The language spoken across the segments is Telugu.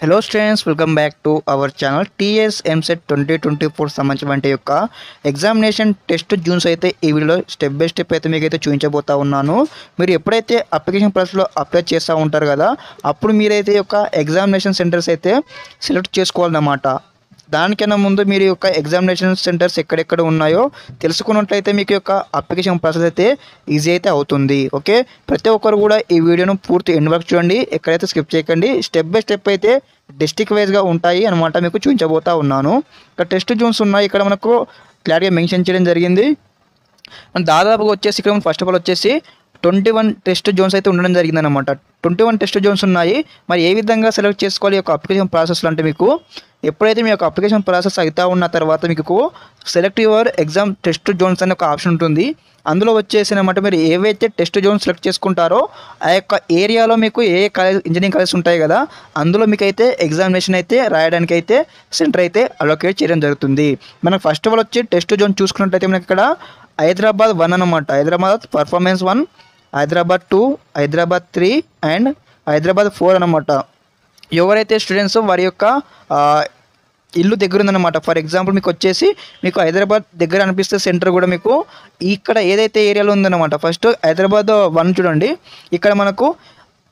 Hello students, welcome back to our channel. TS EAMCET 2024 సంబంధించిన యొక్క ఎగ్జామినేషన్ టెస్ట్ జూన్స్ అయితే ఈ వీడియోలో స్టెప్ బై స్టెప్ అయితే మీకైతే చూపించబోతా ఉన్నాను. మీరు ఎప్పుడైతే అప్లికేషన్ ప్రాసెస్లో అప్లై చేస్తూ ఉంటారు కదా, అప్పుడు మీరైతే యొక్క ఎగ్జామినేషన్ సెంటర్స్ అయితే సెలెక్ట్ చేసుకోవాలన్నమాట. దానికన్నా ముందు మీరు యొక్క ఎగ్జామినేషన్ సెంటర్స్ ఎక్కడెక్కడ ఉన్నాయో తెలుసుకున్నట్లయితే మీకు యొక్క అప్లికేషన్ ప్రాసెస్ అయితే ఈజీ అయితే అవుతుంది. ఓకే, ప్రతి ఒక్కరు కూడా ఈ వీడియోను పూర్తి ఎండ్ వరకు చూడండి, ఎక్కడైతే స్కిప్ చేయకండి. స్టెప్ బై స్టెప్ అయితే డిస్ట్రిక్ట్ వైజ్గా ఉంటాయి అనమాట, మీకు చూపించబోతా ఉన్నాను. ఇక్కడ టెస్ట్ జోన్స్ ఉన్నాయి, ఇక్కడ మనకు క్లారిటీగా మెన్షన్ చేయడం జరిగింది. దాదాపుగా వచ్చేసి ఇక్కడ ఫస్ట్ ఆఫ్ ఆల్ వచ్చేసి 21 టెస్ట్ జోన్స్ అయితే ఉండడం జరిగిందనమాట. 21 టెస్ట్ జోన్స్ ఉన్నాయి. మరి ఏ విధంగా సెలెక్ట్ చేసుకోవాలి ఈ యొక్క అప్లికేషన్ ప్రాసెస్లో అంటే, మీకు ఎప్పుడైతే మీ యొక్క అప్లికేషన్ ప్రాసెస్ అవుతా ఉన్న తర్వాత మీకు select your exam test zones అనే ఒక ఆప్షన్ ఉంటుంది. అందులో వచ్చేసి అనమాట మీరు ఏవైతే టెస్ట్ జోన్స్ సెలెక్ట్ చేసుకుంటారో ఆ యొక్క ఏరియాలో మీకు ఏ కాలేజ్ ఇంజనీరింగ్ కాలేజ్ ఉంటాయి కదా, అందులో మీకు అయితే ఎగ్జామినేషన్ అయితే రాయడానికి అయితే సెంటర్ అయితే అలొకేట్ చేయడం జరుగుతుంది. మనకు ఫస్ట్ ఆఫ్ ఆల్ వచ్చి టెస్ట్ జోన్ చూసుకున్నట్లయితే మనకి ఇక్కడ హైదరాబాద్ 1 అనమాట, హైదరాబాద్ పర్ఫార్మెన్స్ 1, హైదరాబాద్ 2, హైదరాబాద్ 3 అండ్ హైదరాబాద్ 4 అనమాట. ఎవరైతే స్టూడెంట్స్ వారి యొక్క ఇల్లు దగ్గర ఉందన్నమాట. ఫర్ ఎగ్జాంపుల్ మీకు వచ్చేసి మీకు హైదరాబాద్ దగ్గర అనిపిస్తే సెంటర్ కూడా మీకు ఇక్కడ ఏదైతే ఏరియాలో ఉందన్నమాట. ఫస్ట్ హైదరాబాద్ 1 చూడండి, ఇక్కడ మనకు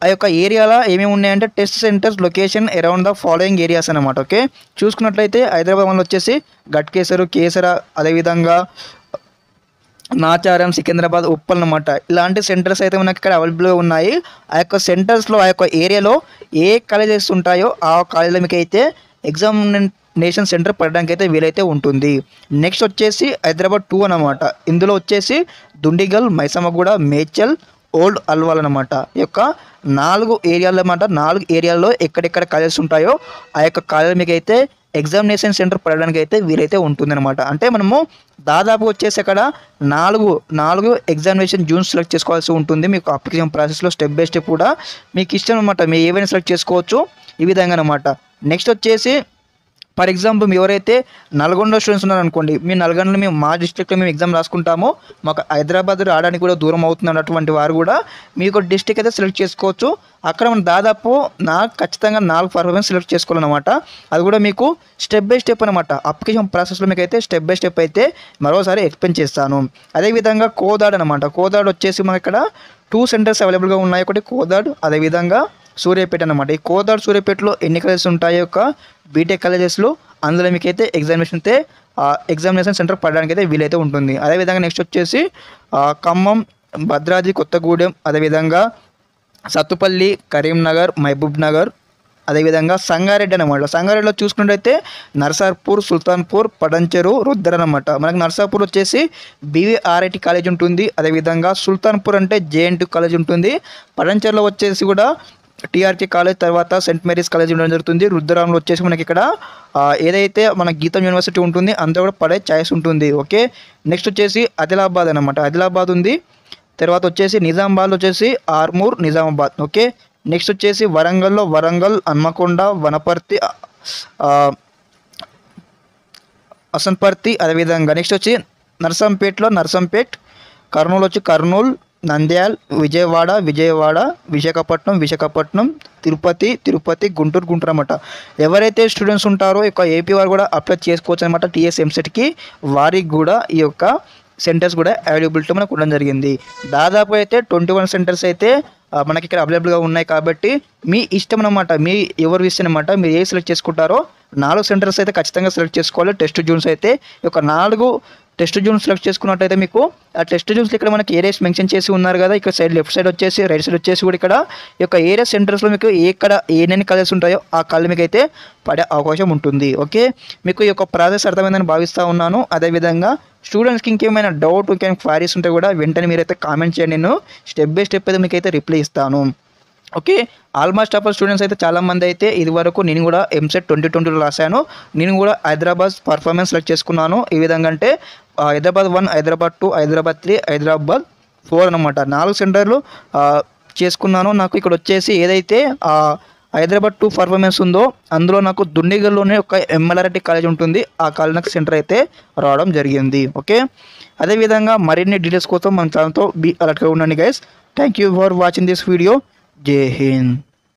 ఆ యొక్క ఏరియాలో ఏమేమి ఉన్నాయంటే test centres location around the following areas అనమాట. ఓకే, చూసుకున్నట్లయితే హైదరాబాద్ 1 వచ్చేసి గట్కేసర్, కేసర, అదేవిధంగా నాచారం, సికింద్రాబాద్, ఉప్పల్ అనమాట. ఇలాంటి సెంటర్స్ అయితే మనకి ఇక్కడ అవైలబుల్గా ఉన్నాయి. ఆ యొక్క సెంటర్స్లో ఆ యొక్క ఏరియాలో ఏ కాలేజెస్ ఉంటాయో ఆ కాలేజీలో మీకు అయితే ఎగ్జామినేషన్ సెంటర్ పడడానికి అయితే వీలైతే ఉంటుంది. నెక్స్ట్ వచ్చేసి హైదరాబాద్ 2 అనమాట. ఇందులో వచ్చేసి దుండిగల్, మైసమ్మగూడ, మేడ్చల్, ఓల్డ్ అల్వాల్ అనమాట. ఈ యొక్క 4 ఏరియాలు అనమాట. 4 ఏరియాల్లో ఎక్కడెక్కడ కాలేజెస్ ఉంటాయో ఆ యొక్క కాలేజీ మీకు అయితే ఎగ్జామినేషన్ సెంటర్ పడడానికి అయితే వీలైతే ఉంటుందన్నమాట. అంటే మనము దాదాపు వచ్చేసి అక్కడ నాలుగు ఎగ్జామినేషన్ జూన్స్ సెలెక్ట్ చేసుకోవాల్సి ఉంటుంది. మీకు అప్లికేషన్ ప్రాసెస్లో స్టెప్ బై స్టెప్ కూడా మీకు ఇష్టం అనమాట, మీరు ఏవైనా సెలెక్ట్ చేసుకోవచ్చు ఈ విధంగా అనమాట. నెక్స్ట్ వచ్చేసి ఫర్ ఎగ్జాంపుల్ మీ ఎవరైతే నల్గొండ స్టూడెంట్స్ ఉన్నారనుకోండి, మీ నల్గొండలో మేము మా డిస్ట్రిక్ట్లో మేము ఎగ్జామ్ రాసుకుంటాము, మాకు హైదరాబాద్ రావడానికి కూడా దూరం అవుతుంది అన్నటువంటి వారు కూడా మీకు డిస్ట్రిక్ట్ అయితే సెలెక్ట్ చేసుకోవచ్చు. అక్కడ మనం దాదాపు ఖచ్చితంగా 4 పర్ఫార్మెన్స్ సెలెక్ట్ చేసుకోవాలన్నమాట. అది కూడా మీకు స్టెప్ బై స్టెప్ అనమాట. అప్లికేషన్ ప్రాసెస్లో మీకు అయితే స్టెప్ బై స్టెప్ అయితే మరోసారి ఎక్స్ప్లెయిన్ చేస్తాను. అదేవిధంగా కోదాడ్ అనమాట. కోదాడ్ వచ్చేసి మనకి ఇక్కడ 2 సెంటర్స్ అవైలబుల్గా ఉన్నాయి. ఒకటి కోదాడ్, అదేవిధంగా సూర్యాపేట అనమాట. ఈ కోదాడ్ సూర్యాపేటలో ఎన్ని కాలేజెస్ ఉంటాయి యొక్క బీటెక్ కాలేజెస్లో, అందులో మీకు అయితే ఎగ్జామినేషన్ సెంటర్ పడడానికి అయితే వీలైతే ఉంటుంది. అదేవిధంగా నెక్స్ట్ వచ్చేసి ఖమ్మం, భద్రాద్రి కొత్తగూడెం, అదేవిధంగా సత్తుపల్లి, కరీంనగర్, మహబూబ్ నగర్, అదేవిధంగా సంగారెడ్డి అనమాట. సంగారెడ్డిలో చూసుకున్నట్టయితే నర్సాపూర్, సుల్తాన్పూర్, పడంచెరు, రుద్దర్ అనమాట. మనకి నర్సాపూర్ వచ్చేసి బీవీఆర్ఐటి కాలేజ్ ఉంటుంది. అదేవిధంగా సుల్తాన్పూర్ అంటే జేఎన్టీ కాలేజ్ ఉంటుంది. పడంచెరులో వచ్చేసి కూడా టీఆర్కే కాలేజ్, తర్వాత సెయింట్ మేరీస్ కాలేజ్ ఉండడం జరుగుతుంది. రుద్రరాంలో వచ్చేసి మనకి ఇక్కడ ఏదైతే మన గీతం యూనివర్సిటీ ఉంటుంది అందులో కూడా పడే ఛాయిస్ ఉంటుంది. ఓకే, నెక్స్ట్ వచ్చేసి ఆదిలాబాద్ అనమాట. ఆదిలాబాద్ ఉంది. తర్వాత వచ్చేసి నిజామాబాద్లో వచ్చేసి ఆర్మూర్, నిజామాబాద్. ఓకే, నెక్స్ట్ వచ్చేసి వరంగల్లో వరంగల్, హన్మకొండ, వనపర్తి, అసన్పర్తి. అదేవిధంగా నెక్స్ట్ వచ్చి నర్సంపేట్లో నర్సంపేట్, కర్నూలు వచ్చి కర్నూలు, నంద్యాల్, విజయవాడ, విశాఖపట్నం, తిరుపతి, గుంటూరు అనమాట. ఎవరైతే స్టూడెంట్స్ ఉంటారో ఇక ఏపీ వారు కూడా అప్లై చేసుకోవచ్చు అనమాట. టీఎస్ ఎంసెట్కి వారికి కూడా ఈ యొక్క సెంటర్స్ కూడా అవైలబిలిటీ మనకు ఉండడం జరిగింది. దాదాపు అయితే 21 సెంటర్స్ అయితే మనకి ఇక్కడ అవైలబుల్గా ఉన్నాయి. కాబట్టి మీ ఇష్టం అనమాట, మీ ఎవరు ఇష్టం అనమాట, మీరు ఏ సెలెక్ట్ చేసుకుంటారో 4 సెంటర్స్ అయితే ఖచ్చితంగా సెలెక్ట్ చేసుకోవాలి. టెస్ట్ జూన్స్ అయితే ఈ యొక్క 4 టెస్ట్ జూన్స్ సెలెక్ట్ చేసుకున్నట్టయితే మీకు ఆ టెస్ట్ జూన్స్లో ఇక్కడ మనకి ఏరియాస్ మెన్షన్ చేసి ఉన్నారు కదా, ఇక్కడ సైడ్ లెఫ్ట్ సైడ్ వచ్చేసి రైట్ సైడ్ వచ్చేసి కూడా ఇక్కడ ఈ యొక్క ఏరియా సెంటర్స్లో మీకు ఏనెన్ని కాలేజెస్ ఉంటాయో ఆ కాలేజ్ మీకు అయితే పడే అవకాశం ఉంటుంది. ఓకే, మీకు ఈ యొక్క ప్రాసెస్ అర్థమైందని భావిస్తూ ఉన్నాను. అదేవిధంగా స్టూడెంట్స్కి ఇంకేమైనా డౌట్, ఇంకేమైనా క్వారీస్ ఉంటే కూడా వెంటనే మీరైతే కామెంట్ చేయండి, నేను స్టెప్ బై స్టెప్ అయితే మీకు అయితే రిప్లై ఇస్తాను. ఓకే, ఆల్మోస్ట్ ఆఫ్ స్టూడెంట్స్ అయితే చాలామంది అయితే ఇది వరకు నేను కూడా ఎంసెట్ 2020లో రాశాను. నేను కూడా హైదరాబాద్ పర్ఫార్మెన్స్ సెలెక్ట్ చేసుకున్నాను. ఈ విధంగా అంటే హైదరాబాద్ 1, హైదరాబాద్ 2, హైదరాబాద్ 3, హైదరాబాద్ 4 అనమాట. 4 సెంటర్లు చేసుకున్నాను. నాకు ఇక్కడ వచ్చేసి ఏదైతే హైదరాబాద్ 2 పర్ఫార్మెన్స్ ఉందో అందులో నాకు దుండిగల్లోనే ఒక ఎంఎల్ఆర్ఐటి కాలేజ్ ఉంటుంది. ఆ కాలేజ్ నాకు సెంటర్ అయితే రావడం జరిగింది. ఓకే, అదేవిధంగా మరిన్ని డీటెయిల్స్ కోసం మన ఛానల్తో బీ అలర్ట్గా ఉండండి guys. Thank you for watching this video. జై హింద్.